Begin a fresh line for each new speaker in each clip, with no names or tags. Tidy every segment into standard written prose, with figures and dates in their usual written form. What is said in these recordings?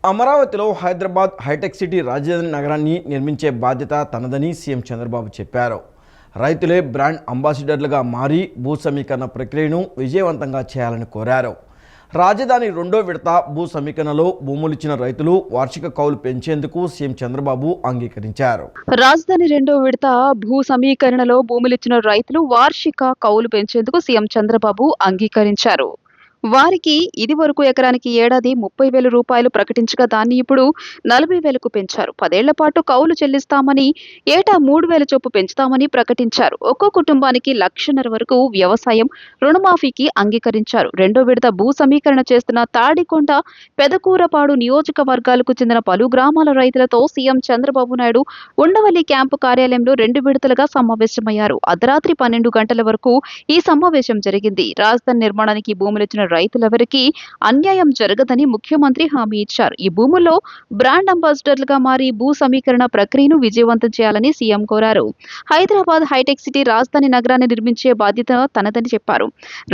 అమరావతిలో Hyderabad hitech city రాజధాని నగరాన్ని నిర్మించే బాధ్యత తనదని సీఎం చంద్రబాబు చెప్పారు. రైతులే బ్రాండ్ అంబాసిడర్లుగా మారి భూ సమీకరణ ప్రక్రియను విజయవంతంగా చేయాలని కోరారు. రాజధాని రెండో విడత భూ సమీకరణలో భూములిచ్చిన రైతులు వార్షిక కౌలు పెంచేందుకు సీఎం చంద్రబాబు అంగీకరించారు.
రాజధాని రెండో విడత భూ సమీకరణలో భూములిచ్చిన రైతులు వార్షిక కౌలు పెంచేందుకు సీఎం చంద్రబాబు అంగీకరించారు. వారికి ఇది వరకు ఎకరానికి ఏడాది 30,000 రూపాయలు ప్రకటించగా దాన్ని ఇప్పుడు 40,000కు పెంచారు. 10 ఏళ్ల పాటు కౌలు చెల్లిస్తామని, ఏటా 3,000 చొప్పు పెంచుతామని ప్రకటించారు. ఒక్కో కుటుంబానికి 1,50,000 వరకు వ్యవసాయం రుణమాఫీకి అంగీకరించారు. రెండో విడత భూ సమీకరణ చేస్తున్న తాడికొండ, పెదకూరపాడు నియోజకవర్గాలకు చెందిన పలు గ్రామాల రైతులతో సీఎం చంద్రబాబు నాయుడు ఉండవల్లి క్యాంపు కార్యాలయంలో 2 విడతలుగా సమావేశమయ్యారు. అర్ధరాత్రి 12 గంటల వరకు ఈ సమావేశం జరిగింది. రాజధాని నిర్మాణానికి భూములిచ్చిన రైతులెవరికీ అన్యాయం జరగదని ముఖ్యమంత్రి హామీ ఇచ్చారు. ఈ భూముల్లో బ్రాండ్ అంబాసిడర్లుగా మారి భూ సమీకరణ ప్రక్రియను విజయవంతం చేయాలని సీఎం కోరారు. హైదరాబాద్ హైటెక్ సిటీ రాజధాని నగరాన్ని నిర్మించే బాధ్యత తనదని చెప్పారు.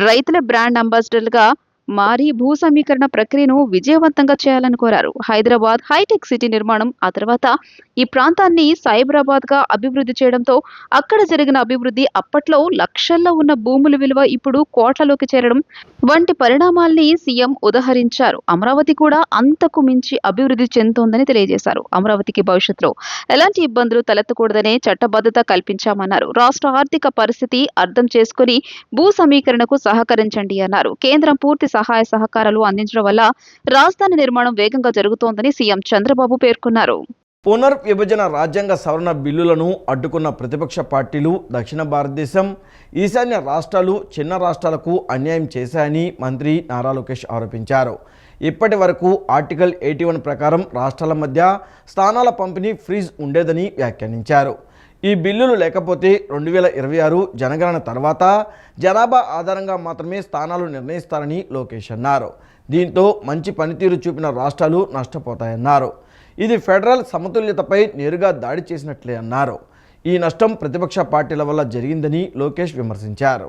రైతుల బ్రాండ్ అంబాసిడర్లుగా మారి భూ సమీకరణ ప్రక్రియను విజయవంతంగా చేయాలని కోరారు. హైదరాబాద్ హైటెక్ సిటీ నిర్మాణం, ఆ తర్వాత ఈ ప్రాంతాన్ని సైబరాబాద్ గా అభివృద్ధి చేయడంతో అక్కడ జరిగిన అభివృద్ధి, అప్పట్లో లక్షల్లో ఉన్న భూముల విలువ ఇప్పుడు కోట్లలోకి చేరడం వంటి పరిణామాల్ని సీఎం ఉదహరించారు. అమరావతి కూడా అంతకు మించి అభివృద్ధి చెందుతోందని తెలియజేశారు. అమరావతికి భవిష్యత్తులో ఎలాంటి ఇబ్బందులు తలెత్తకూడదనే చట్టబద్ధత కల్పించామన్నారు. రాష్ట్ర ఆర్థిక పరిస్థితి అర్థం చేసుకుని భూ సమీకరణకు సహకరించండి అన్నారు. కేంద్రం పూర్తి సహాయ సహకారాలు అందించడం వల్ల రాజధాని నిర్మాణం వేగంగా జరుగుతోందని సీఎం చంద్రబాబు పేర్కొన్నారు.
పునర్విభజన రాజ్యాంగ సవరణ బిల్లులను అడ్డుకున్న ప్రతిపక్ష పార్టీలు దక్షిణ భారతదేశం, ఈశాన్య రాష్ట్రాలు, చిన్న రాష్ట్రాలకు అన్యాయం చేశాయని మంత్రి నారా లోకేష్ ఆరోపించారు. ఇప్పటి వరకు ఆర్టికల్ 81 ప్రకారం రాష్ట్రాల మధ్య స్థానాల పంపిణీ ఫ్రీజ్ ఉండేదని వ్యాఖ్యానించారు. ఈ బిల్లులు లేకపోతే 2026 జనగణన తర్వాత జనాభా ఆధారంగా మాత్రమే స్థానాలు నిర్ణయిస్తారని లోకేష్ అన్నారు. దీంతో మంచి పనితీరు చూపిన రాష్ట్రాలు నష్టపోతాయన్నారు. ఇది ఫెడరల్ సమతుల్యతపై నేరుగా దాడి చేసినట్లే అన్నారు. ఈ నష్టం ప్రతిపక్ష పార్టీల వల్ల జరిగిందని లోకేష్ విమర్శించారు.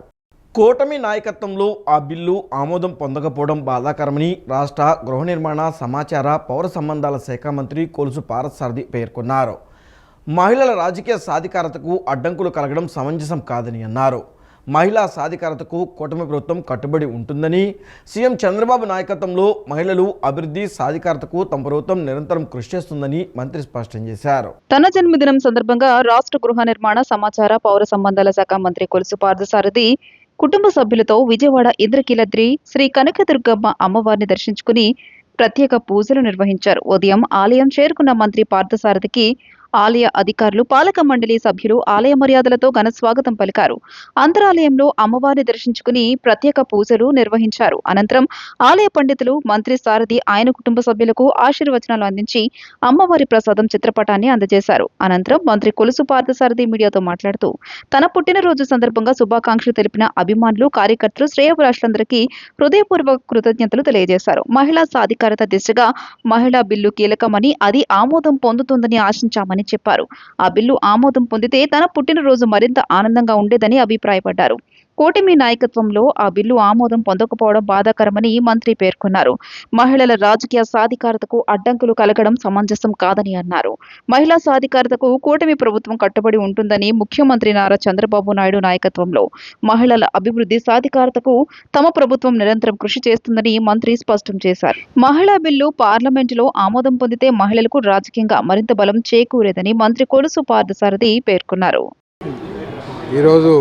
కూటమి నాయకత్వంలో ఆ బిల్లు ఆమోదం పొందకపోవడం బాధాకరమని రాష్ట్ర గృహ నిర్మాణ, సమాచార, పౌర సంబంధాల శాఖ మంత్రి కొలుసు పార్థసారథి పేర్కొన్నారు. మహిళల రాజకీయ సాధికారతకు అడ్డంకులు కలగడం సమంజసం కాదని అన్నారు. మహిళా సాధికారతకు కూటమి ప్రభుత్వం కట్టుబడి ఉంటుందని, సీఎం చంద్రబాబు నాయకత్వంలో మహిళలు అభివృద్ధి, సాధికారతకు తమ ప్రభుత్వం నిరంతరం కృషి చేస్తుందని మంత్రి స్పష్టం చేశారు.
తన జన్మదినం సందర్భంగా రాష్ట్ర గృహ నిర్మాణ, సమాచార, పౌర సంబంధాల శాఖ మంత్రి కొలుసు పార్థసారథి కుటుంబ సభ్యులతో విజయవాడ ఇంద్రకీలాద్రి శ్రీ కనకదుర్గమ్మ అమ్మవారిని దర్శించుకుని ప్రత్యేక పూజలు నిర్వహించారు. ఉదయం ఆలయం చేరుకున్న మంత్రి పార్థసారథికి ఆలయ అధికారులు, పాలక మండలి సభ్యులు ఆలయ మర్యాదలతో ఘన స్వాగతం పలికారు. అంతరాలయంలో అమ్మవారిని దర్శించుకుని ప్రత్యేక పూజలు నిర్వహించారు. అనంతరం ఆలయ పండితులు మంత్రి సారథి ఆయన కుటుంబ సభ్యులకు ఆశీర్వచనాలు అందించి అమ్మవారి ప్రసాదం చిత్రపటాన్ని అందజేశారు. అనంతరం మంత్రి కొలుసు పార్థసారథి మీడియాతో మాట్లాడుతూ తన పుట్టినరోజు సందర్భంగా శుభాకాంక్షలు తెలిపిన అభిమానులు, కార్యకర్తలు, శ్రేయోభిలాషులందరికీ హృదయపూర్వక కృతజ్ఞతలు తెలియజేశారు. మహిళా సాధికారత దిశగా మహిళా బిల్లు కీలకమని, అది ఆమోదం పొందుతుందని ఆశించామని చెప్పారు. ఆ బిల్లు ఆమోదం పొందితే తన పుట్టినరోజు మరింత ఆనందంగా ఉండేదని అభిప్రాయపడ్డారు. కూటమి నాయకత్వంలో ఆ బిల్లు ఆమోదం పొందకపోవడం బాధాకరమని మంత్రి పేర్కొన్నారు. మహిళల రాజకీయ సాధికారతకు అడ్డంకులు కలగడం సమంజసం కాదని అన్నారు. మహిళా సాధికారతకు కూటమి ప్రభుత్వం కట్టుబడి ఉంటుందని, ముఖ్యమంత్రి నారా చంద్రబాబు నాయుడు నాయకత్వంలో మహిళల అభివృద్ధి, సాధికారతకు తమ ప్రభుత్వం నిరంతరం కృషి చేస్తుందని మంత్రి స్పష్టం చేశారు. మహిళా బిల్లు పార్లమెంటులో ఆమోదం పొందితే మహిళలకు రాజకీయంగా మరింత బలం చేకూరేదని మంత్రి కొలుసు పార్థసారథి పేర్కొన్నారు.
ఈరోజు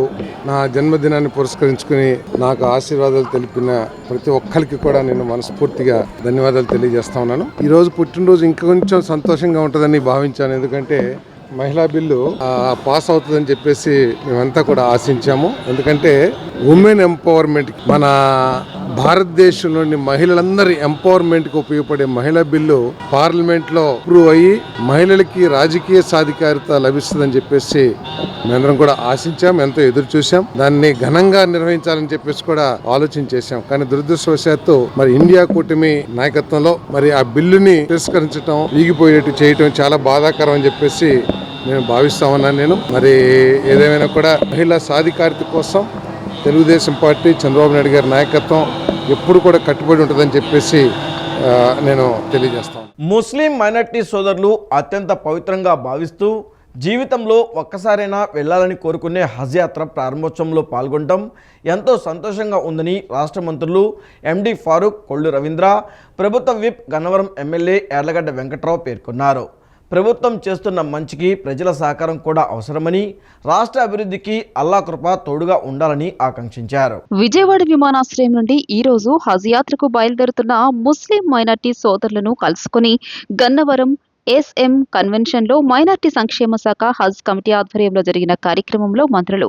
నా జన్మదినాన్ని పురస్కరించుకుని నాకు ఆశీర్వాదాలు తెలిపిన ప్రతి ఒక్కరికి కూడా నేను మనస్ఫూర్తిగా ధన్యవాదాలు తెలియజేస్తా ఉన్నాను. ఈరోజు పుట్టినరోజు ఇంకొంచెం సంతోషంగా ఉంటుందని భావించాను. ఎందుకంటే మహిళా బిల్లు పాస్ అవుతుందని చెప్పేసి మేమంతా కూడా ఆశించాము. ఎందుకంటే ఉమెన్ ఎంపవర్మెంట్, మన భారతదేశంలోని మహిళలందరి ఎంపవర్మెంట్కి ఉపయోగపడే మహిళా బిల్లు పార్లమెంట్లో అప్రూవ్ అయ్యి మహిళలకి రాజకీయ సాధికారత లభిస్తుందని చెప్పేసి మేమందరం కూడా ఆశించాం, ఎంతో ఎదురు చూసాం. దాన్ని ఘనంగా నిర్వహించాలని చెప్పేసి కూడా ఆలోచన చేశాం. కానీ దురదృష్టవశాత్తు మరి ఇండియా కూటమి నాయకత్వంలో మరి ఆ బిల్లుని తిరస్కరించడం, వీగిపోయేట్టు చేయటం చాలా బాధాకరం అని చెప్పేసి నేను భావిస్తా ఉన్నాను. నేను మరి ఏదేమైనా కూడా మహిళా సాధికారత కోసం తెలుగుదేశం పార్టీ, చంద్రబాబు నాయుడు గారి నాయకత్వం ఎప్పుడు కూడా కట్టుబడి ఉంటుందని చెప్పేసి నేను తెలియజేస్తాను.
ముస్లిం మైనార్టీ సోదరులు అత్యంత పవిత్రంగా భావిస్తూ జీవితంలో ఒక్కసారైనా వెళ్ళాలని కోరుకునే హజ్ యాత్ర ప్రారంభోత్సవంలో పాల్గొనడం ఎంతో సంతోషంగా ఉందని రాష్ట్ర మంత్రులు ఎండి ఫారూక్, కొల్లు రవీంద్ర, ప్రభుత్వ విప్ గన్నవరం ఎమ్మెల్యే యార్లగడ్డ వెంకట్రావు పేర్కొన్నారు. ప్రభుత్వం చేస్తున్న మంచికి ప్రజల సహకారం కూడా అవసరమని, రాష్ట్ర అభివృద్ధికి అల్లా కృప తోడుగా ఉండాలని ఆకాంక్షించారు.
విజయవాడ విమానాశ్రయం నుండి ఈ రోజు హజ్ యాత్రకు బయలుదేరుతున్న ముస్లిం మైనార్టీ సోదరులను కలుసుకుని గన్నవరం ఎస్ఎం కన్వెన్షన్ లో మైనార్టీ సంక్షేమ శాఖ హజ్ కమిటీ ఆధ్వర్యంలో జరిగిన కార్యక్రమంలో మంత్రులు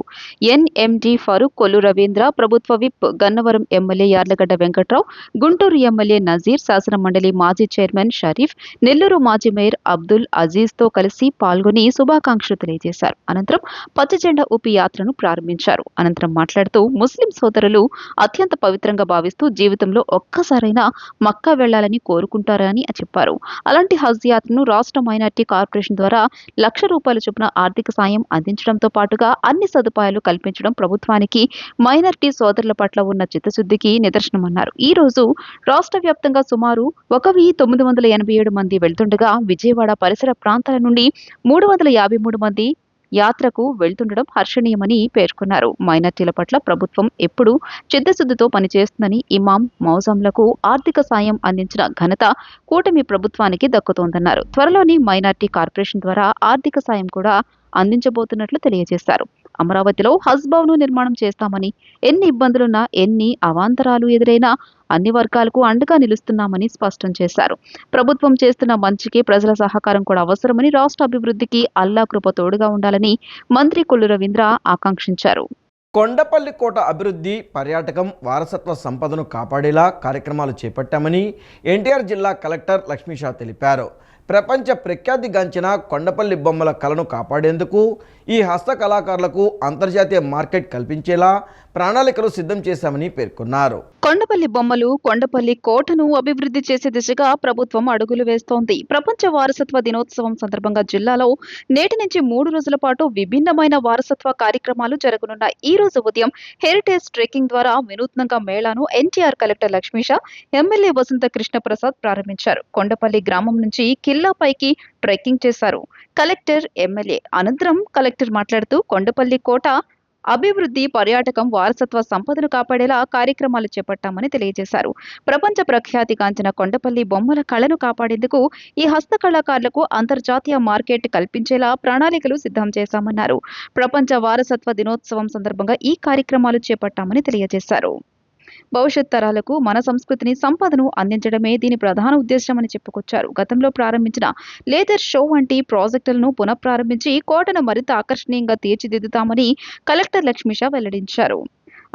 ఎన్ఎండి ఫారూక్, కొల్లు రవీంద్ర, ప్రభుత్వ whip Gannavaram MLA Yarlagadda Venkatrao, Guntur MLA Nazeer, శాసన మండలి మాజీ చైర్మన్ షరీఫ్, నెల్లూరు మాజీ మేయర్ అబ్దుల్ అజీజ్ తో కలిసి పాల్గొని శుభాకాంక్షలు తెలియజేశారు. అనంతరం పచ్చ జెండా ఊపి యాత్రను ప్రారంభించారు. అనంతరం మాట్లాడుతూ ముస్లిం సోదరులు అత్యంత పవిత్రంగా భావిస్తూ జీవితంలో ఒక్కసారైనా మక్కా వెళ్లాలని కోరుకుంటారని చెప్పారు. అలాంటి హజ్ యాత్రను రాష్ట్ర మైనార్టీ కార్పొరేషన్ ద్వారా ₹1,00,000 చొప్పున ఆర్థిక సాయం అందించడంతో పాటుగా అన్ని సదుపాయాలు కల్పించడం ప్రభుత్వానికి మైనార్టీ సోదరుల పట్ల ఉన్న చిత్తశుద్ధికి నిదర్శనమన్నారు. ఈ రోజు రాష్ట్ర వ్యాప్తంగా సుమారు 1,987 మంది వెళ్తుండగా విజయవాడ పరిసర ప్రాంతాల నుండి 353 మంది యాత్రకు వెళ్తుండడం హర్షణీయమని పేర్కొన్నారు. మైనార్టీల పట్ల ప్రభుత్వం ఎప్పుడూ చిత్తశుద్ధితో పనిచేస్తుందని, ఇమాం మౌజంలకు ఆర్థిక సాయం అందించిన ఘనత కూటమి ప్రభుత్వానికి దక్కుతోందన్నారు. త్వరలోని మైనార్టీ కార్పొరేషన్ ద్వారా ఆర్థిక సాయం కూడా అందించబోతున్నట్లు తెలియజేశారు. అమరావతిలో హజ్ భవన్ నిర్మాణం చేస్తామని, ఎన్ని ఇబ్బందులున్నా, ఎన్ని అవాంతరాలు ఎదురైనా అన్ని వర్గాలకు అండగా నిలుస్తున్నామని స్పష్టం చేశారు. ప్రభుత్వం చేస్తున్న మంచికి ప్రజల సహకారం కూడా అవసరమని, రాష్ట్ర అభివృద్ధికి అల్లా కృప తోడుగా ఉండాలని మంత్రి కొల్లు రవీంద్ర ఆకాంక్షించారు.
కొండపల్లి కోట అభివృద్ధి, పర్యాటకం, వారసత్వ సంపదను కాపాడేలా కార్యక్రమాలు చేపట్టామని ఎన్టీఆర్ జిల్లా కలెక్టర్ లక్ష్మీషా తెలిపారు. ప్రపంచ ప్రఖ్యాతిగాంచిన కొండపల్లి బొమ్మల కళను కాపాడేందుకు ఈ హస్త కళాకారులకు అంతర్జాతీయ మార్కెట్ కల్పించేలా ప్రణాళికలు సిద్ధం చేశామని పేర్కొన్నారు.
కొండపల్లి బొమ్మలు, కొండపల్లి కోటను అభివృద్ధి చేసే దిశగా ప్రభుత్వం అడుగులు వేస్తోంది. ప్రపంచ వారసత్వ దినోత్సవం సందర్భంగా జిల్లాలో నేటి నుంచి 3 రోజుల పాటు విభిన్నమైన వారసత్వ కార్యక్రమాలు జరగనున్నాయి. ఈ రోజు ఉదయం హెరిటేజ్ ట్రెక్కింగ్ ద్వారా వినూత్నంగా మేళాను ఎన్టీఆర్ కలెక్టర్ లక్ష్మీషా, ఎమ్మెల్యే వసంత కృష్ణ ప్రసాద్ ప్రారంభించారు. కొండపల్లి గ్రామం నుంచి కిల్లాపైకి ట్రెక్కింగ్ చేశారు కలెక్టర్, ఎమ్మెల్యే. అనంతరం కలెక్టర్ మాట్లాడుతూ కొండపల్లి కోట అభివృద్ధి, పర్యాటకం, వారసత్వ సంపదను కాపాడేలా కార్యక్రమాలు చేపట్టామని తెలియజేశారు. ప్రపంచ ప్రఖ్యాతిగాంచిన కొండపల్లి బొమ్మల కళను కాపాడేందుకు ఈ హస్త కళాకారులకు అంతర్జాతీయ మార్కెట్ కల్పించేలా ప్రణాళికలు సిద్ధం చేశామన్నారు. ప్రపంచ వారసత్వ దినోత్సవం సందర్భంగా ఈ కార్యక్రమాలు చేపట్టామని తెలియజేశారు. భవిష్యత్ తరాలకు మన సంస్కృతిని, సంపదను అందించడమే దీని ప్రధాన ఉద్దేశమని చెప్పుకొచ్చారు. గతంలో ప్రారంభించిన లేదర్ షో వంటి ప్రాజెక్టులను పునఃప్రారంభించి కోటను మరింత ఆకర్షణీయంగా తీర్చిదిద్దుతామని కలెక్టర్ లక్ష్మీషా వెల్లడించారు.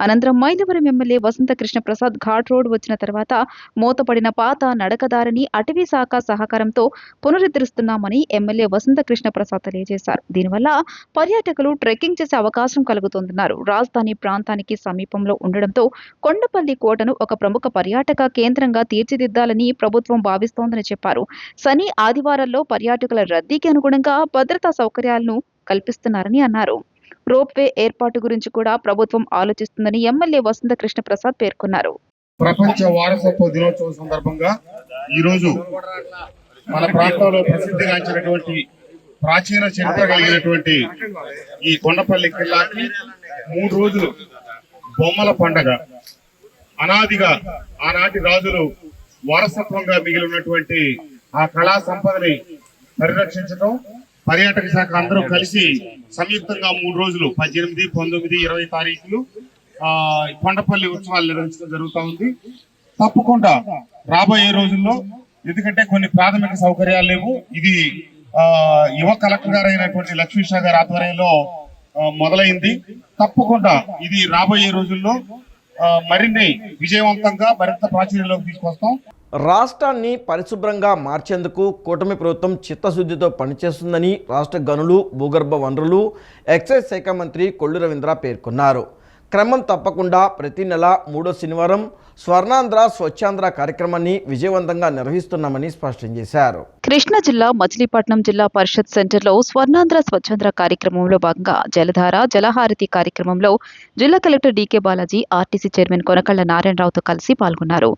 అనంతరం మైలవరం ఎమ్మెల్యే వసంత కృష్ణ ప్రసాద్ ఘాట్ రోడ్ వచ్చిన తర్వాత మూతపడిన పాత నడకదారిని అటవీ శాఖ సహకారంతో పునరుద్ధరిస్తున్నామని ఎమ్మెల్యే వసంత కృష్ణ ప్రసాద్ తెలియజేశారు. దీనివల్ల పర్యాటకులు ట్రెక్కింగ్ చేసే అవకాశం కలుగుతుందన్నారు. రాజధాని ప్రాంతానికి సమీపంలో ఉండడంతో కొండపల్లి కోటను ఒక ప్రముఖ పర్యాటక కేంద్రంగా తీర్చిదిద్దాలని ప్రభుత్వం భావిస్తోందని చెప్పారు. శని, ఆదివారాల్లో పర్యాటకుల రద్దీకి అనుగుణంగా భద్రతా సౌకర్యాలను కల్పిస్తున్నారని అన్నారు. రోప్వే ఏర్పాటు గురించి కూడా ప్రభుత్వం ఆలోచిస్తుందని ఎమ్మెల్యే వసంత కృష్ణ ప్రసాద్ పేర్కొన్నారు.
ప్రపంచ వారసత్వ దినోత్సవం సందర్భంగా ఈరోజు మన ప్రాంతంలో ప్రసిద్ధిగాంచినటువంటి ప్రాచీన చరిత్ర కలిగినటువంటి ఈ కొండపల్లి కిల్లాకి 3 రోజులు బొమ్మల పండగ, అనాదిగా ఆనాటి రాజులు వారసత్వంగా మిగిలి ఉన్నటువంటి ఆ కళా సంపదని పరిరక్షించడం, పర్యాటక శాఖ అందరూ కలిసి సంయుక్తంగా 3 రోజులు 18, 19, 20 తారీఖులు కొండపల్లి ఉత్సవాలు నిర్వహించడం జరుగుతూ ఉంది. తప్పకుండా రాబోయే రోజుల్లో, ఎందుకంటే కొన్ని ప్రాథమిక సౌకర్యాలు లేవు, ఇది యువ కలెక్టర్ గారు అయినటువంటి లక్ష్మీషా గారి ఆధ్వర్యంలో మొదలైంది. తప్పకుండా ఇది రాబోయే రోజుల్లో మరిన్ని విజయవంతంగా మరింత ప్రాచుర్యంలోకి తీసుకొస్తాం.
రాష్ట్రాన్ని పరిశుభ్రంగా మార్చేందుకు కూటమి ప్రభుత్వం చిత్తశుద్ధితో పనిచేస్తుందని రాష్ట్ర గనులు, భూగర్భ వనరులు, ఎక్సైజ్ శాఖ మంత్రి కొల్లు రవీంద్ర పేర్కొన్నారు. క్రమం తప్పకుండా ప్రతి నెల 3వ శనివారం స్వర్ణాంధ్ర స్వచ్ఛాంధ్ర కార్యక్రమాన్ని విజయవంతంగా నిర్వహిస్తున్నామని స్పష్టం చేశారు.
కృష్ణా జిల్లా మచిలీపట్నం జిల్లా పరిషత్ సెంటర్లో స్వర్ణాంధ్ర స్వచ్ఛాంధ్ర కార్యక్రమంలో భాగంగా జలధార జలహారతి కార్యక్రమంలో జిల్లా collector DK Balaji RTC chairman Konakalla నారాయణరావుతో కలిసి పాల్గొన్నారు.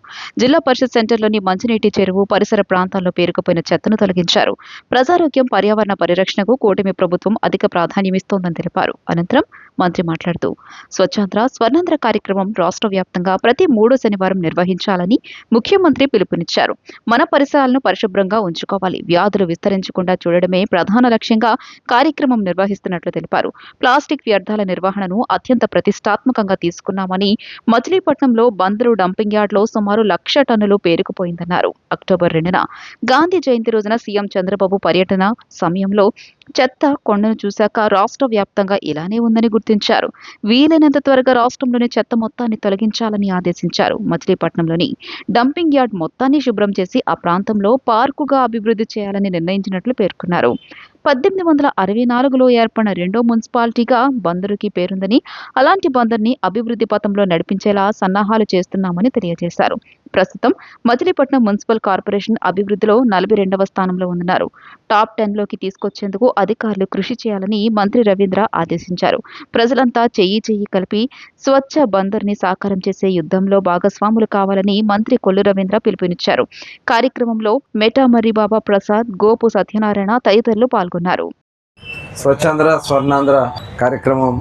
జిల్లా పరిషత్ సెంటర్లోని మంచినీటి చెరువు పరిసర ప్రాంతాల్లో పేరుకుపోయిన చెత్తను తొలగించారు. ప్రజారోగ్యం పర్యావరణ పరిరక్షణకు కూటమి ప్రభుత్వం అధిక ప్రాధాన్యమిస్తోందని తెలిపారు. అనంతరం మంత్రి మాట్లాడుతూ స్వచ్ఛాంధ్ర స్వర్ణాంధ్ర కార్యక్రమం రాష్ట్ర వ్యాప్తంగా ప్రతి 3వ శనివారం నిర్వహించాలని ముఖ్యమంత్రి పిలుపునిచ్చారు. మన పరిసరాలను పరిశుభ్రంగా ఉంచుకోవాలి, వ్యాధులు విస్తరించకుండా చూడడమే ప్రధాన లక్ష్యంగా కార్యక్రమం నిర్వహిస్తున్నట్లు తెలిపారు. ప్లాస్టిక్ వ్యర్థాల నిర్వహణను అత్యంత ప్రతిష్టాత్మకంగా తీసుకున్నామని, మచిలీపట్నంలో బందరు డంపింగ్ యార్డ్లో సుమారు 1,00,000 టన్నులు పేరుకుపోయిందన్నారు. అక్టోబర్ 2న గాంధీ జయంతి రోజున సీఎం చంద్రబాబు పర్యటన సమయంలో చెత్త కొండను చూశాక రాష్ట్ర వ్యాప్తంగా ఇలానే ఉందని గుర్తించారు. వీలైనంత త్వరగా రాష్ట్రంలోని చెత్త మొత్తాన్ని తొలగించాలని ఆదేశించారు. మచిలీపట్నంలోని డంపింగ్ యార్డ్ మొత్తాన్ని శుభ్రం చేసి ఆ ప్రాంతంలో పార్కుగా అభివృద్ధి చేయాలని నిర్ణయించినట్లు పేర్కొన్నారు. 1864లో ఏర్పడిన 2వ మున్సిపాలిటీగా బందరుకి పేరుందని, అలాంటి బందర్ని అభివృద్ధి పథంలో నడిపించేలా సన్నాహాలు చేస్తున్నామని తెలియజేశారు. ప్రస్తుతం మచిలీపట్నం మున్సిపల్ కార్పొరేషన్ అభివృద్ధిలో 42వ స్థానంలో ఉందన్నారు. టాప్ 10లోకి తీసుకొచ్చేందుకు అధికారులు కృషి చేయాలని మంత్రి రవీంద్ర ఆదేశించారు. ప్రజలంతా చెయ్యి కలిపి స్వచ్ఛ బందర్ని సాకారం చేసే యుద్ధంలో భాగస్వాములు కావాలని మంత్రి కొల్లు రవీంద్ర పిలుపునిచ్చారు. కార్యక్రమంలో మెటామర్రి బాబా ప్రసాద్, గోపు సత్యనారాయణ తదితరులు పాల్గొన్నారు.
స్వచ్ఛాంధ్ర స్వర్ణాంధ్ర కార్యక్రమం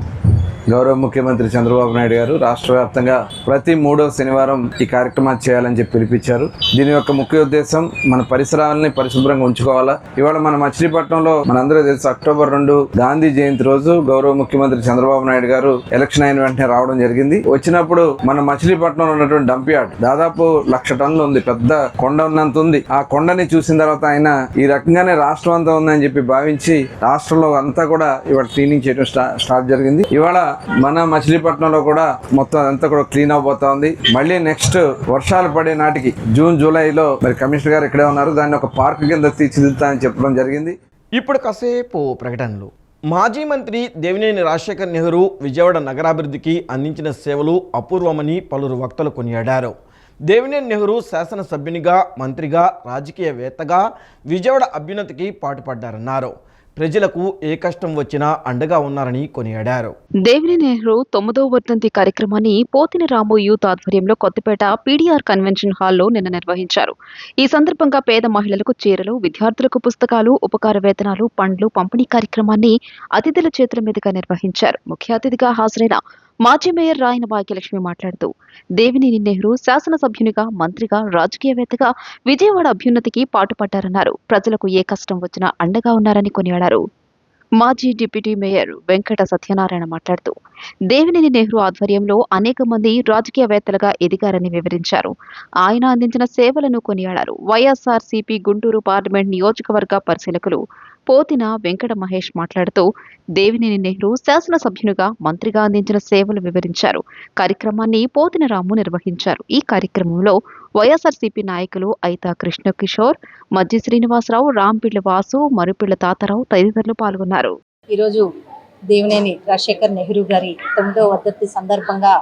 గౌరవ ముఖ్యమంత్రి చంద్రబాబు నాయుడు గారు రాష్ట్ర వ్యాప్తంగా ప్రతి 3వ శనివారం ఈ కార్యక్రమాన్ని చేయాలని చెప్పి పిలిపించారు. దీని యొక్క ముఖ్య ఉద్దేశం మన పరిసరాలని పరిశుభ్రంగా ఉంచుకోవాలా. ఇవాళ మన మచిలీపట్నంలో మనందరూ తెలుసు, అక్టోబర్ 2 గాంధీ జయంతి రోజు గౌరవ ముఖ్యమంత్రి చంద్రబాబు నాయుడు గారు ఎలక్షన్ అయిన వెంటనే రావడం జరిగింది. వచ్చినప్పుడు మన మచిలీపట్నంలో ఉన్నటువంటి డంప్ యార్డ్ దాదాపు 1,00,000 టన్నులు ఉంది, పెద్ద కొండ ఉన్నంత ఉంది. ఆ కొండని చూసిన తర్వాత ఆయన ఈ రకంగానే రాష్ట్రం అంతా ఉందని చెప్పి భావించి రాష్ట్రంలో అంతా కూడా ఇవాళ క్లీనింగ్ చేయడం స్టార్ట్ జరిగింది. ఇవాళ మన మచిలీపట్నంలో కూడా మొత్తం అంతా కూడా క్లీన్ అవబోతా ఉంది. మళ్ళీ నెక్స్ట్ వర్షాలు పడే నాటికి జూన్ జూలైలో మరి కమిషనర్ గారు ఇక్కడే ఉన్నారు, దాన్ని ఒక పార్క్ కింద తీర్చిదిద్దుతామని చెప్పడం జరిగింది.
ఇప్పుడు కాసేపు ప్రకటనలు. మాజీ మంత్రి దేవినేని రాజశేఖర్ నెహ్రూ విజయవాడ నగరాభివృద్ధికి అందించిన సేవలు అపూర్వమని పలువురు వక్తలు కొనియాడారు. దేవినేని నెహ్రూ శాసనసభ్యునిగా, మంత్రిగా, రాజకీయవేత్తగా విజయవాడ అభ్యున్నతికి పాటుపడ్డారన్నారు. ప్రజలకు ఏ కష్టం వచ్చినా అండగా ఉన్నారని కొనియాడారు.
దేవినేని నెహ్రూ 9వ వర్ధంతి కార్యక్రమాన్ని పోతిని రాము యూత్ ఆధ్వర్యంలో కొత్తపేట పీడీఆర్ కన్వెన్షన్ హాల్లో నిన్న నిర్వహించారు. ఈ సందర్భంగా పేద మహిళలకు చీరలు, విద్యార్థులకు పుస్తకాలు, ఉపకార వేతనాలు, పండ్లు పంపిణీ కార్యక్రమాన్ని అతిథుల చేతుల మీదుగా నిర్వహించారు. ముఖ్య అతిథిగా హాజరైన మాజీ మేయర్ రాయన భాగ్యలక్ష్మి మాట్లాడుతూ దేవినేని నెహ్రూ శాసనసభ్యునిగా, మంత్రిగా, రాజకీయవేత్తగా విజయవాడ అభ్యున్నతికి పాటుపడ్డారన్నారు. ప్రజలకు ఏ కష్టం వచ్చినా అండగా ఉన్నారని కొనియాడారు. మాజీ డిప్యూటీ మేయర్ వెంకట సత్యనారాయణ మాట్లాడుతూ దేవినేని నెహ్రూ ఆధ్వర్యంలో అనేక మంది రాజకీయవేత్తలుగా ఎదిగారని వివరించారు. ఆయన అందించిన సేవలను కొనియాడారు. వైఎస్ఆర్సీపీ గుంటూరు పార్లమెంట్ నియోజకవర్గ పరిశీలకులు పోతిన వెంకట మహేష్ మాట్లాడుతూ దేవినేని నెహ్రూ శాసనసభ్యునిగా, మంత్రిగా అందించిన సేవలు వివరించారు. కార్యక్రమాన్ని పోతిన రాము నిర్వహించారు. ఈ కార్యక్రమంలో వైఎస్ఆర్సీపీ నాయకులు ఐతా కృష్ణకిషోర్, మజ్జి శ్రీనివాసరావు, రాంపిళ్ల వాసు, మరుపిళ్ల తాతారావు తదితరులు పాల్గొన్నారు.
ఈరోజు దేవినేని రాజశేఖర్ నెహ్రూ గారి 9వ వర్ధంతి సందర్భంగా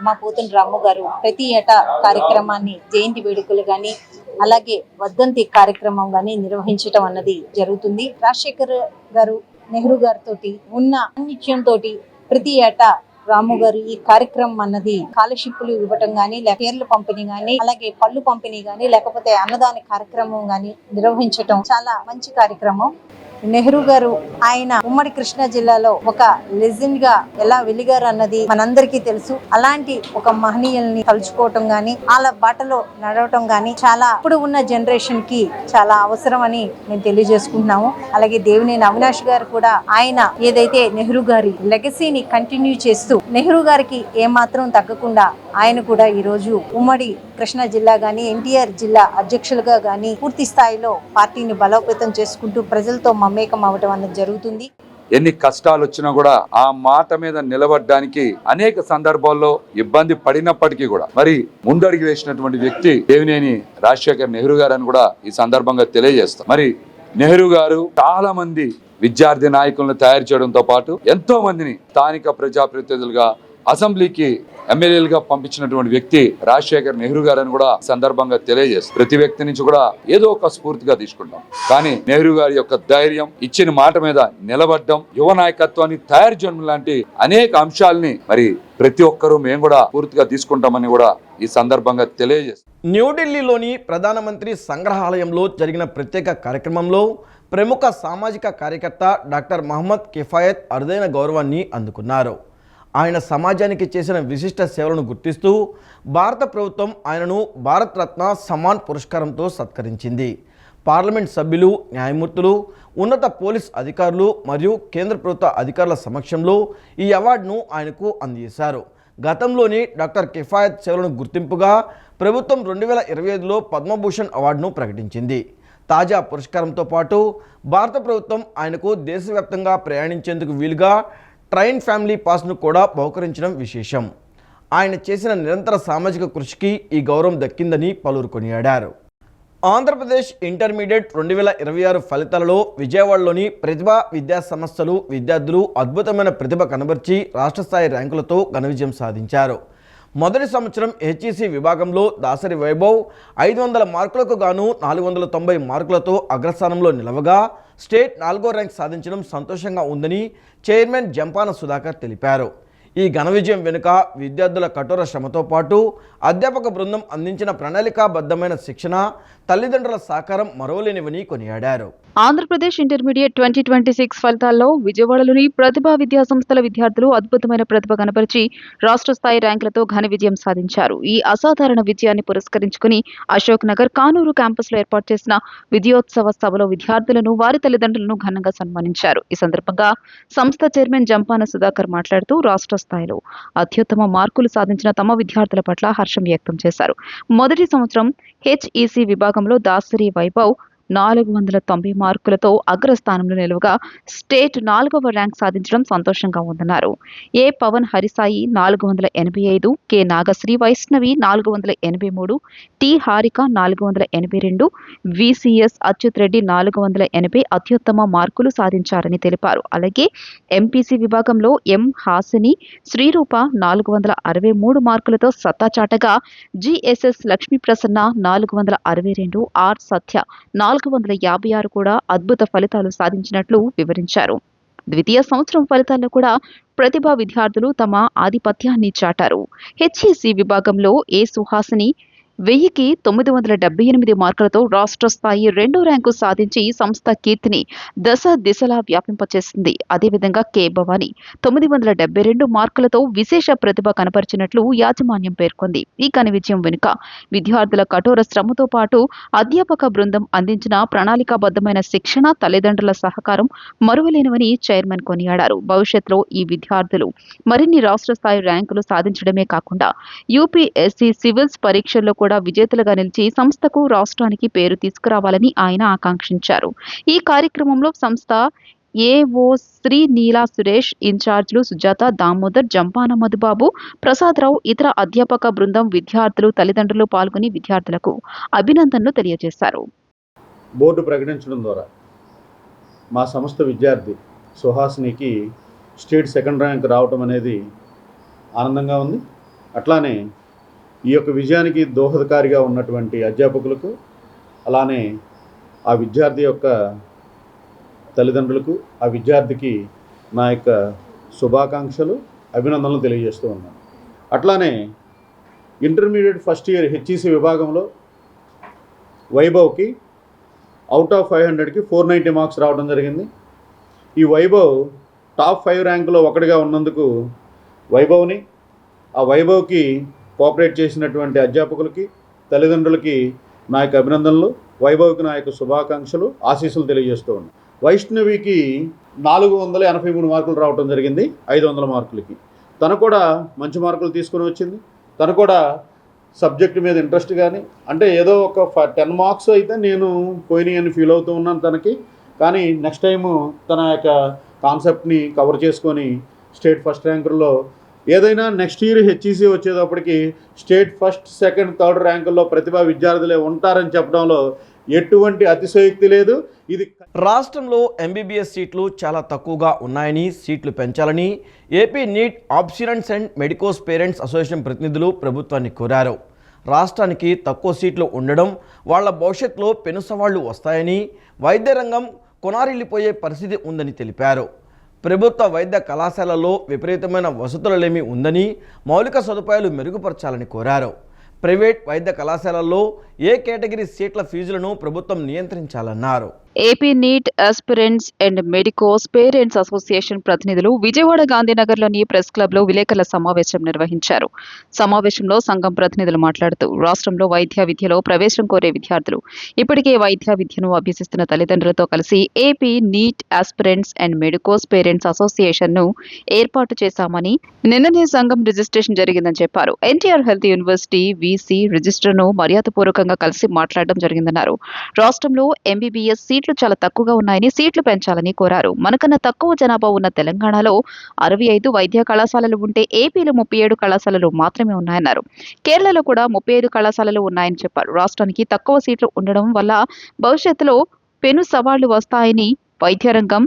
మా పోతిన రాము గారు ప్రతి ఏటా కార్యక్రమాన్ని, జయంతి వేడుకలు కానీ అలాగే వర్ధంతి కార్యక్రమం కానీ నిర్వహించడం అన్నది జరుగుతుంది. రాజశేఖర్ గారు నెహ్రూ గారితో ఉన్న అన్నిత్యంతో ప్రతి ఏటా రాము గారు ఈ కార్యక్రమం అన్నది స్కాలర్షిప్లు ఇవ్వటం కానీ, చీరల పంపిణీ కానీ, అలాగే పళ్ళు పంపిణీ కానీ, లేకపోతే అన్నదాన కార్యక్రమం కానీ నిర్వహించటం చాలా మంచి కార్యక్రమం. నెహ్రూ గారు ఆయన ఉమ్మడి కృష్ణా జిల్లాలో ఒక లెజెండ్ గా ఎలా వెలిగారు అన్నది మనందరికీ తెలుసు. అలాంటి ఒక మహనీయుల్ని తలుచుకోవటం గాని, వాళ్ళ బాటలో నడవటం గాని చాలా ఇప్పుడు ఉన్న జనరేషన్ కి చాలా అవసరం అని మేము తెలియజేసుకుంటున్నాము. అలాగే దేవినేని అవినాష్ గారు కూడా ఆయన ఏదైతే నెహ్రూ గారి లెగసీని కంటిన్యూ చేస్తూ నెహ్రూ గారికి ఏమాత్రం తగ్గకుండా ఆయన కూడా ఈ రోజు ఉమ్మడి కృష్ణా జిల్లా గాని, ఎన్టీఆర్ జిల్లా అధ్యక్షులుగా గాని పూర్తి స్థాయిలో పార్టీని బలోపేతం చేసుకుంటూ ప్రజలతో మమేకం అవడం అనేది జరుగుతుంది.
ఎన్ని కష్టాలు వచ్చినా కూడా ఆ మాట మీద నిలబడడానికి అనేక సందర్భాల్లో ఇబ్బంది పడినప్పటికీ కూడా మరి ముందడుగు వేసినటువంటి వ్యక్తి దేవినేని రాజశేఖర్ నెహ్రూ గారు అని కూడా ఈ సందర్భంగా తెలియజేస్తాం. మరి నెహ్రూ గారు చాలా మంది విద్యార్థి నాయకులను తయారు చేయడంతో పాటు ఎంతో మందిని స్థానిక ప్రజాప్రతినిధులుగా, అసెంబ్లీకి ఎమ్మెల్యేలుగా పంపించినటువంటి వ్యక్తి రాజశేఖర్ నెహ్రూ గారని కూడా సందర్భంగా తెలియజేస్తారు. ప్రతి వ్యక్తి నుంచి కూడా ఏదో ఒక స్ఫూర్తిగా తీసుకుంటాం. కానీ నెహ్రూ గారి యొక్క ధైర్యం, ఇచ్చిన మాట మీద నిలబడ్డం, యువ నాయకత్వాన్ని తయారు చేయడం లాంటి అనేక అంశాలని మరి ప్రతి ఒక్కరూ మేము కూడా పూర్తిగా తీసుకుంటామని కూడా ఈ సందర్భంగా తెలియజేస్తాం.
న్యూఢిల్లీలోని ప్రధానమంత్రి సంగ్రహాలయంలో జరిగిన ప్రత్యేక కార్యక్రమంలో ప్రముఖ సామాజిక కార్యకర్త డాక్టర్ మహమ్మద్ కిఫాయత్ అరుదైన గౌరవాన్ని అందుకున్నారు. ఆయన సమాజానికి చేసిన విశిష్ట సేవలను గుర్తిస్తూ భారత ప్రభుత్వం ఆయనను భారత్ రత్న సమ్మాన్ పురస్కారంతో సత్కరించింది. పార్లమెంట్ సభ్యులు, న్యాయమూర్తులు, ఉన్నత పోలీస్ అధికారులు మరియు కేంద్ర ప్రభుత్వ అధికారుల సమక్షంలో ఈ అవార్డును ఆయనకు అందజేశారు. గతంలోని డాక్టర్ కిఫాయత్ సేవలను గుర్తింపుగా ప్రభుత్వం 2025లో పద్మభూషణ్ అవార్డును ప్రకటించింది. తాజా పురస్కారంతో పాటు భారత ప్రభుత్వం ఆయనకు దేశవ్యాప్తంగా ప్రయాణించేందుకు వీలుగా ట్రైన్ ఫ్యామిలీ పాస్ను కూడా బహుకరించడం విశేషం. ఆయన చేసిన నిరంతర సామాజిక కృషికి ఈ గౌరవం దక్కిందని పలువురు కొనియాడారు. ఆంధ్రప్రదేశ్ ఇంటర్మీడియట్ 2026 ఫలితాలలో విజయవాడలోని ప్రతిభా విద్యా సంస్థలు విద్యార్థులు అద్భుతమైన ప్రతిభ కనబర్చి రాష్ట్ర స్థాయి ర్యాంకులతో ఘన విజయం సాధించారు. మొదటి సంవత్సరం హెచ్ఈసి విభాగంలో దాసరి వైభవ్ 500 మార్కులకు గాను 490 మార్కులతో అగ్రస్థానంలో నిలవగా స్టేట్ 4వ ర్యాంక్ సాధించడం సంతోషంగా ఉందని చైర్మన్ జంపాన సుధాకర్ తెలిపారు. ఈ ఘన విజయం వెనుక విద్యార్థుల కఠోర శ్రమతో పాటు అధ్యాపక బృందం అందించిన ప్రణాళికాబద్ధమైన శిక్షణ, తల్లిదండ్రుల సహకారం మరోలేనివని కొనియాడారు.
ఆంధ్రప్రదేశ్ ఇంటర్మీడియట్ 2026 ఫలితాల్లో విజయవాడలోని ప్రతిభా విద్యా సంస్థల విద్యార్థులు అద్భుతమైన ప్రతిభ కనబరిచి రాష్ట్ర స్థాయి ర్యాంకులతో ఘన విజయం సాధించారు. ఈ అసాధారణ విజయాన్ని పురస్కరించుకుని అశోక్ నగర్, కానూరు క్యాంపస్లో ఏర్పాటు చేసిన విద్యోత్సవ సభలో విద్యార్థులను, వారి తల్లిదండ్రులను ఘనంగా సన్మానించారు. ఈ సందర్భంగా సంస్థ చైర్మన్ జంపాన సుధాకర్ మాట్లాడుతూ రాష్ట్ర స్థాయిలో అత్యుత్తమ మార్కులు సాధించిన తమ విద్యార్థుల పట్ల హర్షం వ్యక్తం చేశారు. మొదటి సంవత్సరం హెచ్ఈసి విభాగంలో దాసరి వైభవ్ 490 మార్కులతో అగ్రస్థానంలో నిలువగా స్టేట్ 4వ ర్యాంక్ సాధించడం సంతోషంగా ఉందన్నారు. A Pavan Harisai 485, K Nagasri Vaishnavi 483, T Harika 482, VCS Achyut Reddy 480 అత్యుత్తమ మార్కులు సాధించారని తెలిపారు. అలాగే ఎంపీసీ విభాగంలో ఎం హాసిని శ్రీరూప 463 మార్కులతో సత్తా చాటగా జిఎస్ఎస్ లక్ష్మీ ప్రసన్న 462, ఆర్ సత్య 456 కూడా అద్భుత ఫలితాలు సాధించినట్లు వివరించారు. ద్వితీయ సంవత్సరం ఫలితాల్లో కూడా ప్రతిభా విద్యార్థులు తమ ఆధిపత్యాన్ని చాటారు. హెచ్ఈసి విభాగంలో ఏ సుహాసిని 1000కి 978 మార్కులతో రాష్ట్ర స్థాయి 2వ ర్యాంకు సాధించి సంస్థ కీర్తిని దశ దిశలా వ్యాపింపచేసింది. అదేవిధంగా కె భవాని 972 మార్కులతో విశేష ప్రతిభ కనపరిచినట్లు యాజమాన్యం పేర్కొంది. ఈ ఘన విజయం వెనుక విద్యార్థుల కఠోర శ్రమతో పాటు అధ్యాపక బృందం అందించిన ప్రణాళికాబద్ధమైన శిక్షణ, తల్లిదండ్రుల సహకారం మరువలేనివని చైర్మన్ కొనియాడారు. భవిష్యత్తులో ఈ విద్యార్థులు మరిన్ని రాష్ట్ర స్థాయి ర్యాంకులు సాధించడమే కాకుండా యూపీఎస్సీ సివిల్స్ పరీక్షల్లో కూడా విజేతలుగా నిలిచి సంస్థకు, రాష్ట్రానికి పేరు తీసుకురావాలని ఆయన ఆకాంక్షించారు. ఈ కార్యక్రమంలో సంస్థ ఏఓ శ్రీ నీలా సురేష్, ఇన్ఛార్జ్లు సుజాత, దామోదర్, జంపాన మధుబాబు, ప్రసాదరావు, ఇతర అధ్యాపక బృందం, విద్యార్థులు, తల్లిదండ్రులు పాల్గొని విద్యార్థులకు అభినందనలు తెలియజేశారు.
బోర్డు ప్రకటించడం ద్వారా మా సంస్థ విద్యార్థి సుహాసినికి స్టేట్ 2nd ర్యాంక్ రావటం అనేది ఆనందంగా ఉంది. అట్లానే ఈ యొక్క విజయానికి దోహదకారిగా ఉన్నటువంటి అధ్యాపకులకు, అలానే ఆ విద్యార్థి యొక్క తల్లిదండ్రులకు, ఆ విద్యార్థికి నా యొక్క శుభాకాంక్షలు, అభినందనలు తెలియజేస్తూ ఉన్నాను. అట్లానే ఇంటర్మీడియట్ ఫస్ట్ ఇయర్ హెచ్ఈసి విభాగంలో వైభవ్కి అవుట్ ఆఫ్ 500కి 490 మార్క్స్ రావడం జరిగింది. ఈ వైభవ్ టాప్ 5 ర్యాంకులో ఒకటిగా ఉన్నందుకు వైభవ్ని, ఆ వైభవ్కి కోఆపరేట్ చేసినటువంటి అధ్యాపకులకి, తల్లిదండ్రులకి నా యొక్క అభినందనలు, వైభవ్కి నా యొక్క శుభాకాంక్షలు, ఆశీస్సులు తెలియజేస్తూ ఉన్నాను. వైష్ణవికి 483 మార్కులు రావడం జరిగింది 500 మార్కులకి. తను కూడా మంచి మార్కులు తీసుకుని వచ్చింది. తను కూడా సబ్జెక్ట్ మీద ఇంట్రెస్ట్ కానీ, అంటే ఏదో ఒక 10 మార్క్స్ అయితే నేను పోయినాయి అని ఫీల్ అవుతూ ఉన్నాను తనకి. కానీ నెక్స్ట్ టైము తన యొక్క కాన్సెప్ట్ని కవర్ చేసుకొని స్టేట్ ఫస్ట్ ర్యాంకుల్లో, ఏదైనా నెక్స్ట్ ఇయర్ హెచ్ఈసి వచ్చేటప్పటికి స్టేట్ 1st, 2nd, 3rd ర్యాంకుల్లో ప్రతిభా విద్యార్థులే ఉంటారని చెప్పడంలో ఎటువంటి అతిశయోక్తి లేదు. ఇది
రాష్ట్రంలో ఎంబీబీఎస్ సీట్లు చాలా తక్కువగా ఉన్నాయని, సీట్లు పెంచాలని AP NEET aspirants and medicos parents association ప్రతినిధులు ప్రభుత్వాన్ని కోరారు. రాష్ట్రానికి తక్కువ సీట్లు ఉండడం వాళ్ల భవిష్యత్తులో పెను సవాళ్లు వస్తాయని, వైద్య రంగం కొనారిల్లిపోయే పరిస్థితి ఉందని తెలిపారు. ప్రభుత్వ వైద్య కళాశాలల్లో విపరీతమైన వసతులలేమి ఉందని, మౌలిక సదుపాయాలు మెరుగుపరచాలని కోరారు. ప్రైవేట్ వైద్య కళాశాలల్లో ఏ కేటగిరీ సీట్ల ఫీజులను ప్రభుత్వం నియంత్రించాలన్నారు.
AP NEET aspirants and medicos parents association ప్రతినిధులు విజయవాడ గాంధీనగర్లోని ప్రెస్ క్లబ్లో విలేకరుల సమావేశం నిర్వహించారు. సమావేశంలో సంఘం ప్రతినిధులు మాట్లాడుతూ రాష్ట్రంలో వైద్య విద్యలో ప్రవేశం కోరే విద్యార్థులు ఇప్పటికే వైద్య విద్యను అభ్యసిస్తున్న తల్లిదండ్రులతో కలిసి AP NEET aspirants and medicos parents అసోసియేషన్ను ఏర్పాటు చేశామని, నిన్ననే సంఘం రిజిస్ట్రేషన్ జరిగిందని చెప్పారు. ఎన్టీఆర్ హెల్త్ యూనివర్సిటీ వీసీ రిజిస్ట్రార్ను మర్యాదపూర్వకంగా కలిసి మాట్లాడడం జరిగిందన్నారు. రాష్ట్రంలో ఎంబీబీఎస్ సీట్లు చాలా తక్కువగా ఉన్నాయని, సీట్లు పెంచాలని కోరారు. మనకన్నా తక్కువ జనాభా ఉన్న తెలంగాణలో 65 వైద్య కళాశాలలు ఉంటే ఏపీలో 37 కళాశాలలు మాత్రమే ఉన్నాయన్నారు. కేరళలో కూడా 35 కళాశాలలు ఉన్నాయని చెప్పారు. రాష్ట్రానికి తక్కువ సీట్లు ఉండడం వల్ల భవిష్యత్తులో పెను సవాళ్లు వస్తాయని, వైద్య రంగం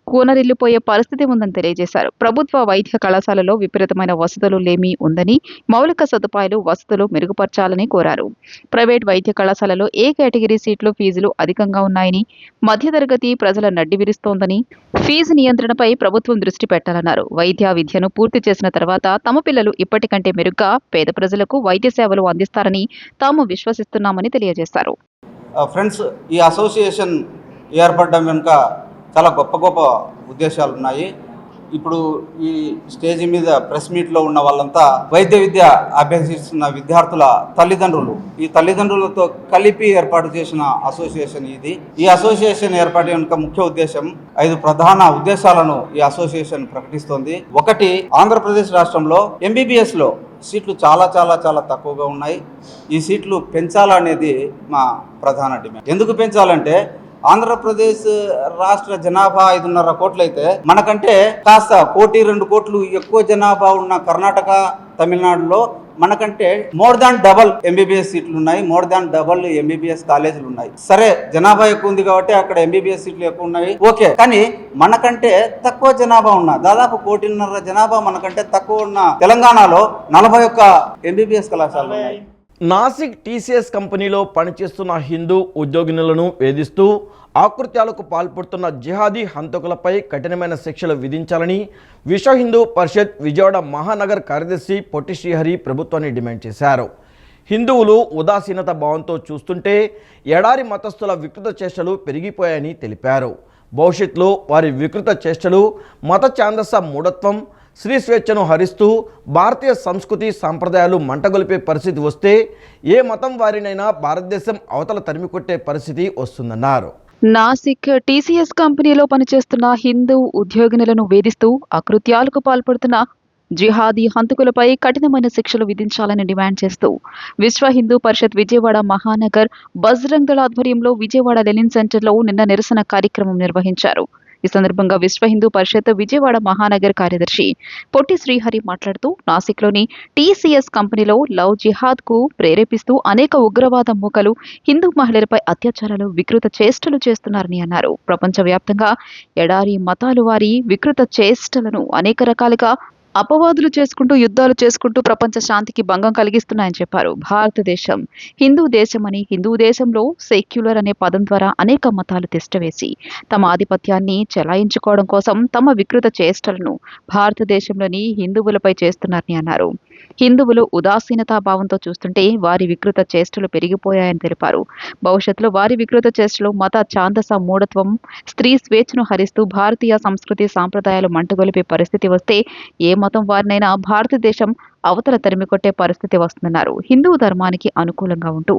కూనరిల్లిపోయే పరిస్థితి ఉందని తెలియజేశారు. ప్రభుత్వ వైద్య కళాశాలలో విపరీతమైన వసతులు లేమి ఉందని, మౌలిక సదుపాయాలు వసతులు మెరుగుపరచాలని కోరారు. ప్రైవేట్ వైద్య కళాశాలలో ఏ కేటగిరీ సీట్లు ఫీజులు అధికంగా ఉన్నాయని, మధ్యతరగతి ప్రజల నడ్డి విరుస్తోందని, ఫీజు నియంత్రణపై ప్రభుత్వం దృష్టి పెట్టాలన్నారు. వైద్య విద్యను పూర్తి చేసిన తర్వాత తమ పిల్లలు ఇప్పటికంటే మెరుగ్గా పేద ప్రజలకు వైద్య సేవలు అందిస్తారని తాము విశ్వసిస్తున్నామని తెలియజేశారు.
ఫ్రెండ్స్, ఈ అసోసియేషన్ ఏర్పడడం వెనుక చాలా గొప్ప గొప్ప ఉద్దేశాలు ఉన్నాయి. ఇప్పుడు ఈ స్టేజ్ మీద ప్రెస్ మీట్లో ఉన్న వాళ్ళంతా వైద్య విద్య అభ్యసిస్తున్న విద్యార్థుల తల్లిదండ్రులు. ఈ తల్లిదండ్రులతో కలిపి ఏర్పాటు చేసిన అసోసియేషన్ ఇది. ఈ అసోసియేషన్ ఏర్పాటు వెనుక ముఖ్య ఉద్దేశం 5 ప్రధాన ఉద్దేశాలను ఈ అసోసియేషన్ ప్రకటిస్తోంది. ఒకటి, ఆంధ్రప్రదేశ్ రాష్ట్రంలో ఎంబీబీఎస్లో సీట్లు చాలా చాలా చాలా తక్కువగా ఉన్నాయి. ఈ సీట్లు పెంచాలనేది మా ప్రధాన డిమాండ్. ఎందుకు పెంచాలంటే, ఆంధ్రప్రదేశ్ రాష్ట్ర జనాభా 5.5 కోట్లు అయితే మనకంటే కాస్త 1-2 కోట్లు ఎక్కువ జనాభా ఉన్న కర్ణాటక, తమిళనాడులో మనకంటే మోర్ దాన్ డబల్ ఎంబీబీఎస్ సీట్లు ఉన్నాయి, మోర్ దాన్ డబల్ ఎంబీబీఎస్ కాలేజీలు ఉన్నాయి. సరే, జనాభా ఎక్కువ ఉంది కాబట్టి అక్కడ ఎంబీబీఎస్ సీట్లు ఎక్కువ ఉన్నాయి, ఓకే. కానీ మనకంటే తక్కువ జనాభా ఉన్న, దాదాపు 1.5 జనాభా మనకంటే తక్కువ ఉన్న తెలంగాణలో 41 ఎంబీబీఎస్ కళాశాలలు ఉన్నాయి.
నాసిక్ టీసీఎస్ కంపెనీలో పనిచేస్తున్న హిందూ ఉద్యోగినులను వేధిస్తూ ఆకృత్యాలకు పాల్పడుతున్న జిహాదీ హంతకులపై కఠినమైన శిక్షలు విధించాలని విశ్వ హిందూ పరిషత్ విజయవాడ మహానగర్ కార్యదర్శి పొట్టి శ్రీహరి ప్రభుత్వాన్ని డిమాండ్ చేశారు. హిందువులు ఉదాసీనత భావంతో చూస్తుంటే ఎడారి మతస్థుల వికృత చేష్టలు పెరిగిపోయాయని తెలిపారు. భవిష్యత్తులో వారి వికృత చేష్టలు మత ఛాందస మూఢత్వం, స్త్రీ స్వేచ్ఛను హరిస్తూ భారతీయ సంస్కృతి సాంప్రదాయాలు మంటగొలిపే పరిస్థితి వస్తే ఏ మతం వారినైనా భారతదేశం అవతల తరిమికొట్టే పరిస్థితి వస్తుందన్నారు.
నాసిక్ టీసీఎస్ కంపెనీలో పనిచేస్తున్న హిందూ ఉద్యోగినులను వేధిస్తూ అకృత్యాలకు పాల్పడుతున్న జిహాదీ హంతకులపై కఠినమైన శిక్షలు విధించాలని డిమాండ్ చేస్తూ విశ్వ హిందూ పరిషత్ విజయవాడ మహానగర్ బజరంగ్ దళ ఆధ్వర్యంలో విజయవాడ లెనిన్ సెంటర్లో నిన్న నిరసన కార్యక్రమం నిర్వహించారు. ఈ సందర్భంగా విశ్వ హిందూ పరిషత్ విజయవాడ మహానగర్ కార్యదర్శి పొట్టి శ్రీహరి మాట్లాడుతూ, నాసిక్లోని టీసీఎస్ కంపెనీలో లవ్ జిహాద్ కు ప్రేరేపిస్తూ అనేక ఉగ్రవాద మూకలు హిందూ మహిళలపై అత్యాచారాలు, వికృత చేష్టలు చేస్తున్నారని అన్నారు. ప్రపంచవ్యాప్తంగా ఎడారి మతాలు వారి వికృత చేష్టలను అనేక రకాలుగా అపవాదులు చేసుకుంటూ, యుద్ధాలు చేసుకుంటూ ప్రపంచ శాంతికి భంగం కలిగిస్తున్నాయని చెప్పారు. భారతదేశం హిందూ దేశమని, హిందూ దేశంలో సెక్యులర్ అనే పదం ద్వారా అనేక మతాలు తిష్టవేసి తమ ఆధిపత్యాన్ని చెలాయించుకోవడం కోసం తమ వికృత చేష్టలను భారతదేశంలోని హిందువులపై చేస్తున్నారని అన్నారు. హిందువులు ఉదాసీనతా భావంతో చూస్తుంటే వారి వికృత చేష్టలు పెరిగిపోయాయని తెలిపారు. భవిష్యత్తులో వారి వికృత చేష్టలు మత ఛాందస మూఢత్వం, స్త్రీ స్వేచ్ఛను హరిస్తూ భారతీయ సంస్కృతి సాంప్రదాయాలు మంటగొలిపే పరిస్థితి వస్తే ఏ మతం వారినైనా భారతదేశం అవతల తరిమికొట్టే పరిస్థితి వస్తుందన్నారు. హిందూ ధర్మానికి అనుకూలంగా ఉంటూ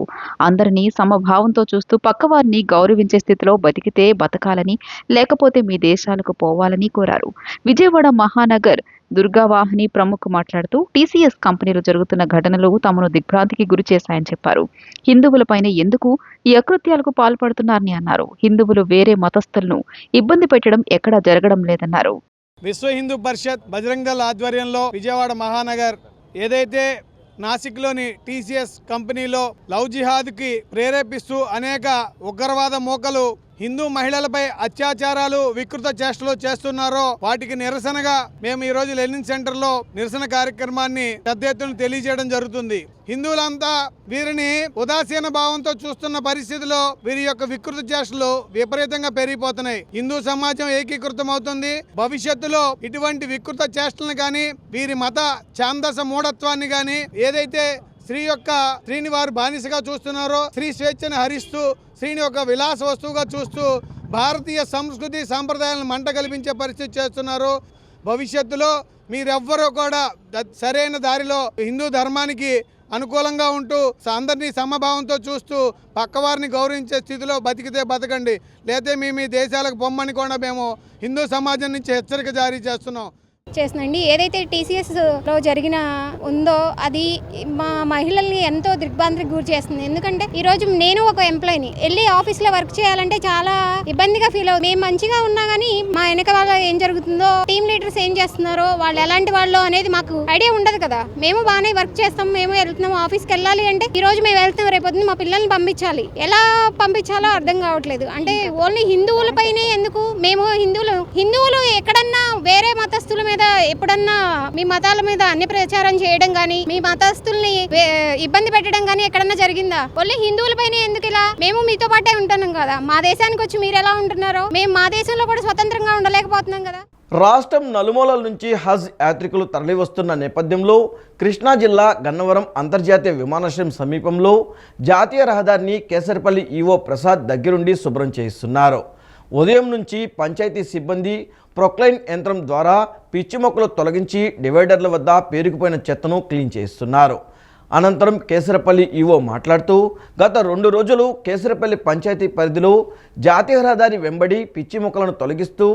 అందరినీ సమభావంతో చూస్తూ పక్కవారిని గౌరవించే స్థితిలో బతికితే బతకాలని, లేకపోతే మీ దేశాలకు పోవాలని కోరారు. విజయవాడ మహానగర్ దుర్గావాహిని ప్రముఖ మాట్లాడుతూ, టీసీఎస్ కంపెనీలో జరుగుతున్న ఘటనలు తమను దిగ్భ్రాంతికి గురి చేశాయని చెప్పారు. హిందువులపైన ఎందుకు ఈ అకృత్యాలకు పాల్పడుతున్నారని అన్నారు. హిందువులు వేరే మతస్థులను ఇబ్బంది పెట్టడం ఎక్కడా జరగడం లేదన్నారు.
విశ్వ హిందూ పరిషత్ బజరంగ్ దళ్ ఆధ్వర్యంలో విజయవాడ మహానగర్ ఏదైతే నాసిక్లోని టీసీఎస్ కంపెనీలో లవ్ జిహాద్కి ప్రేరేపిస్తూ అనేక ఉగ్రవాద మూకలు హిందూ మహిళలపై అత్యాచారాలు వికృత చేష్టలు చేస్తున్నారో వాటికి నిరసనగా మేము ఈ రోజు లెనిన్ సెంటర్లో నిరసన కార్యక్రమాన్ని పెద్ద ఎత్తున తెలియజేయడం జరుగుతుంది. హిందువులంతా వీరిని ఉదాసీన భావంతో చూస్తున్న పరిస్థితిలో వీరి యొక్క వికృత చేష్టలు విపరీతంగా పెరిగిపోతున్నాయి. హిందూ సమాజం ఏకీకృతం అవుతుంది. భవిష్యత్తులో ఇటువంటి వికృత చేష్టలను గాని వీరి మత ఛాందస మూఢత్వాన్ని గాని ఏదైతే స్త్రీని వారు బానిసగా చూస్తున్నారో, స్త్రీ స్వేచ్ఛను హరిస్తూ స్త్రీని ఒక విలాస వస్తువుగా చూస్తూ భారతీయ సంస్కృతి సాంప్రదాయాలను మంట కల్పించే పరిస్థితి చేస్తున్నారు. భవిష్యత్తులో మీరెవ్వరూ కూడా సరైన దారిలో హిందూ ధర్మానికి అనుకూలంగా ఉంటూ అందరినీ సమభావంతో చూస్తూ పక్కవారిని గౌరవించే స్థితిలో బతికితే బతకండి, లేతే మీ దేశాలకు పొమ్మని కూడా మేము హిందూ సమాజం నుంచి హెచ్చరిక జారీ చేస్తున్నాం.
చేస్తుందండి. ఏదైతే టీసీఎస్లో జరిగిన ఉందో అది మా మహిళల్ని ఎంతో దిగ్భ్రాంతికి గురి చేస్తుంది. ఎందుకంటే ఈరోజు నేను ఒక ఎంప్లాయీని వెళ్ళి ఆఫీస్లో వర్క్ చేయాలంటే చాలా ఇబ్బందిగా ఫీల్ అవుతుంది. మేము మంచిగా ఉన్నా కానీ మా వెనక వాళ్ళ ఏం జరుగుతుందో, టీమ్ లీడర్స్ ఏం చేస్తున్నారో, వాళ్ళు ఎలాంటి వాళ్ళు అనేది మాకు ఐడియా ఉండదు కదా. మేము బాగానే వర్క్ చేస్తాం, మేము వెళ్తున్నాం ఆఫీస్కి వెళ్ళాలి అంటే ఈ రోజు మేము వెళ్తున్నాం, రేపొద్దున మా పిల్లల్ని పంపించాలి. ఎలా పంపించాలో అర్థం కావట్లేదు. అంటే ఓన్లీ హిందువులపైనే ఎందుకు? మేము హిందువులు ఎక్కడన్నా వేరే మతస్థుల మీద ఎప్పుడన్నా మీ మతాల మీద అన్ని ప్రచారం చేయడం గానీ, మీ మతస్థుల్ని ఇబ్బంది పెట్టడం గానీ ఎక్కడన్నా జరిగిందా? ఓన్లీ హిందువులపైన ఎందుకు ఇలా? మేము మీతో పాటే ఉంటున్నాం కదా. మా దేశానికి వచ్చి మీరు ఎలా ఉంటున్నారో మేము మా దేశంలో కూడా స్వతంత్రంగా ఉండలేకపోతున్నాం కదా.
రాష్ట్రం నలుమూలల నుంచి హజ్ యాత్రికులు తరలివస్తున్న నేపథ్యంలో కృష్ణా జిల్లా గన్నవరం అంతర్జాతీయ విమానాశ్రయం సమీపంలో జాతీయ రహదారిని కేసరపల్లి ఈవో ప్రసాద్ దగ్గరుండి శుభ్రం చేయిస్తున్నారు. ఉదయం నుంచి పంచాయతీ సిబ్బంది ప్రొక్లైన్ యంత్రం ద్వారా పిచ్చి మొక్కలు తొలగించి డివైడర్ల వద్ద పేరుకుపోయిన చెత్తను క్లీన్ చేస్తున్నారు. అనంతరం కేసరపల్లి ఈవో మాట్లాడుతూ గత 2 రోజులు కేసరపల్లి పంచాయతీ పరిధిలో జాతీయ రహదారి వెంబడి పిచ్చి మొక్కలను తొలగిస్తూ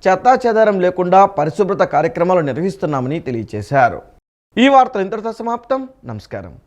చెత్తాచెదారం లేకుండా పరిశుభ్రత కార్యక్రమాలు నిర్వహిస్తున్నామని తెలియజేశారు. ఈ వార్తలు ఇంతటితో సమాప్తం. నమస్కారం.